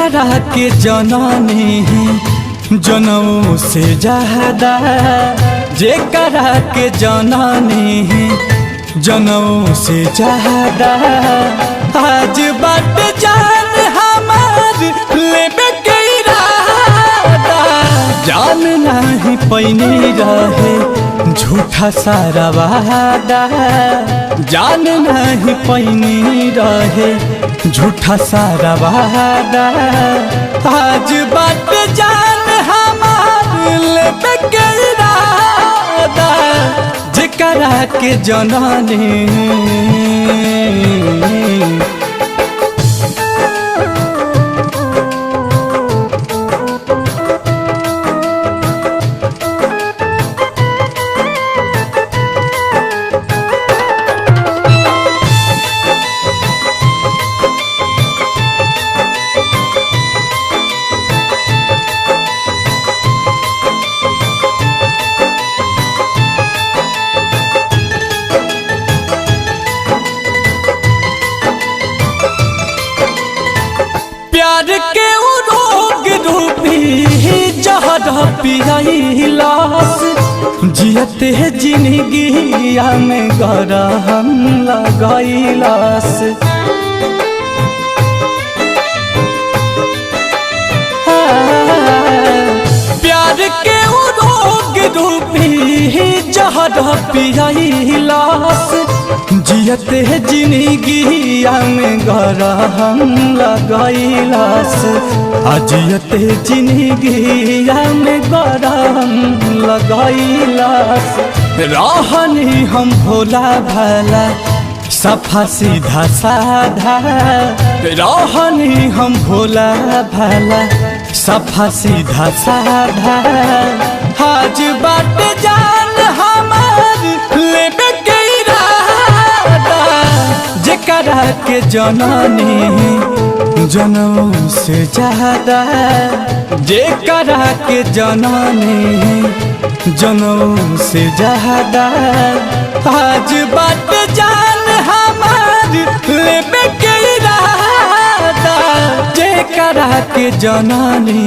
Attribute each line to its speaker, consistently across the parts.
Speaker 1: जेकरा के जननी जनऊ से ज्यादा, जेकरा के जननी जनऊ से ज्यादा, आज बात जान हमार लेबे के इरादा। जान नहीं पैनी रहे झूठा सारा वादा, जान नहीं पैनी रहे झूठा सारा वादा, आज बात जान हमार लेबे के इरादा। जेकरा के जननी प्यार के रोग रूपी जहर पियाइलास, जियते जिंदगिया में गरहम लगाइलास। प्यार के रोग रूपी जहर पियाइलास, जियते जिंदगिया में गरहम लगाइलास। जियते जिंदगिया में गरहम लगाइलास। रहनी हम भोला भाला सफा सीधा साधा, रहनी हम भोला भाला सफा सीधा साधा, आज बात जान हमार लेबे के इरादा। जेकरा के जननी जनऊ से ज्यादा, जेकरा के जननी जनऊ से ज्यादा, आज बात जान हमार लेबे के इरादा। जेकरा के जननी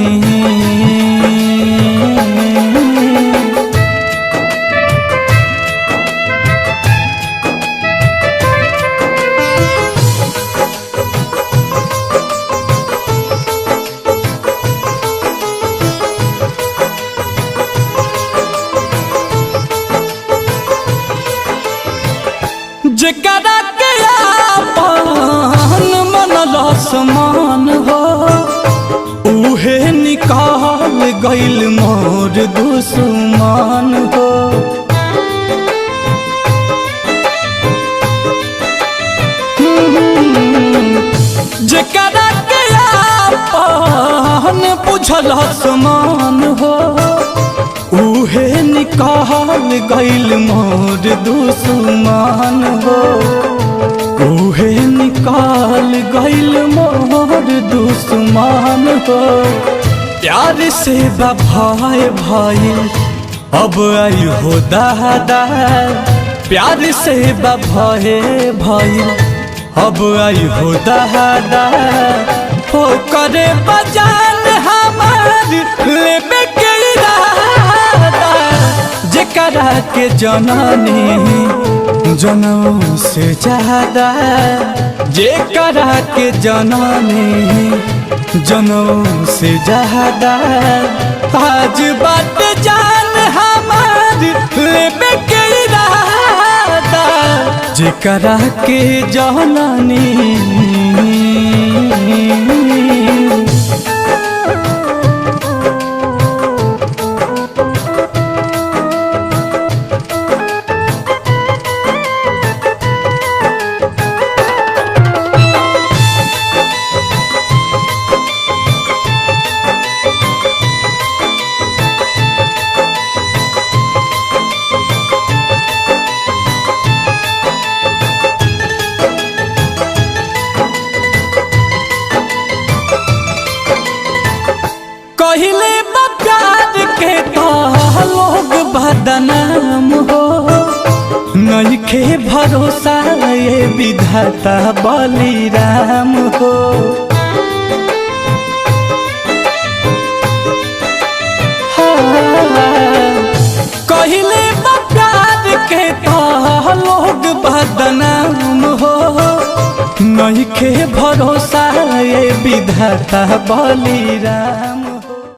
Speaker 1: जेकरा के आपन मनला समान हो, उहे निकाल गइल मोर दुश्मन हो। जेकरा के आपन बुझल समान हो, उहे निकाल गइल मोर दुश्मन हो, उहे निकाल गइल मोर दुश्मन हो। प्यार से भाई भाई अब आई हो दादा, प्यार से भाई भाई अब आई हो दादा। हो करे बजान हमार लेबे के इरादा। जेकरा के जननी जनऊ से ज्यादा, जेकरा के जननी जनऊ से ज्यादा, आज बात जान हमार लेबे के इरादा। जेकरा के जननी पहले प्यार के तो लोग बदनाम हो, नइखे भरोसा ये विधाता बलिराम हो। कहले बा प्यार के तो लोग बदनाम हो नहीं के भरोसा ये विधाता बलिराम।